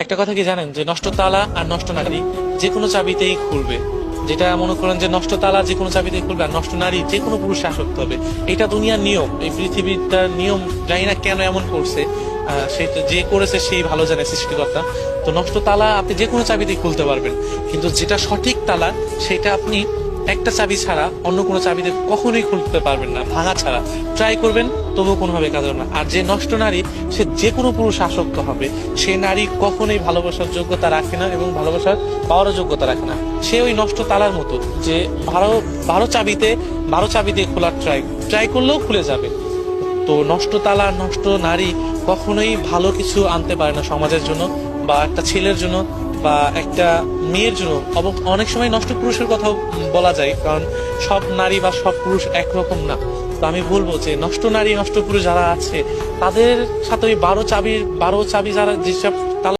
একটা কথা কি জানেন যে নষ্ট তালা আর নষ্ট নারী যে কোনো চাবিতেই খুলবে। যেটা মনে করেন যে নষ্ট তালা যে কোনো চাবিতেই খুলবে, আর নষ্ট নারী যে কোনো পুরুষে আসক্ত হবে। এটা দুনিয়ার নিয়ম, এই পৃথিবীটার নিয়ম। জানি না কেন এমন করছে, সেটা যে করেছে সেই ভালো জানে, সৃষ্টিকর্তা। তো নষ্ট তালা আপনি যে কোনো চাবিতেই খুলতে পারবেন, কিন্তু যেটা সঠিক তালা সেটা আপনি একটা চাবি ছাড়া অন্য কোনো চাবিতে কখনোই খুলতে পারবেন না, ভাঙা ছাড়া। ট্রাই করবেন তবুও কোনোভাবে কাজ হবে না। আর যে নষ্ট নারী, সে যে কোনো পুরুষ আসক্ত হবে। সে নারী কখনোই ভালোবাসার যোগ্যতা রাখে না এবং ভালোবাসার পাওয়ারও যোগ্যতা রাখে না। সে ওই নষ্ট তালার মতো, যে বারো বারো চাবিতে 12 চাবি দিয়ে খোলার ট্রাই করলেও খুলে যাবে। তো নষ্ট তালা, নষ্ট নারী কখনোই ভালো কিছু আনতে পারে না সমাজের জন্য, বা একটা ছেলের জন্য, বা একটা মেয়ের জন্য। অনেক সময় নষ্ট পুরুষের কথাও বলা যায়, কারণ সব নারী বা সব পুরুষ একরকম না। তো আমি বলবো যে নষ্ট নারী, নষ্ট পুরুষ যারা আছে, তাদের সাথে ওই 12 চাবি যারা যেসব তালা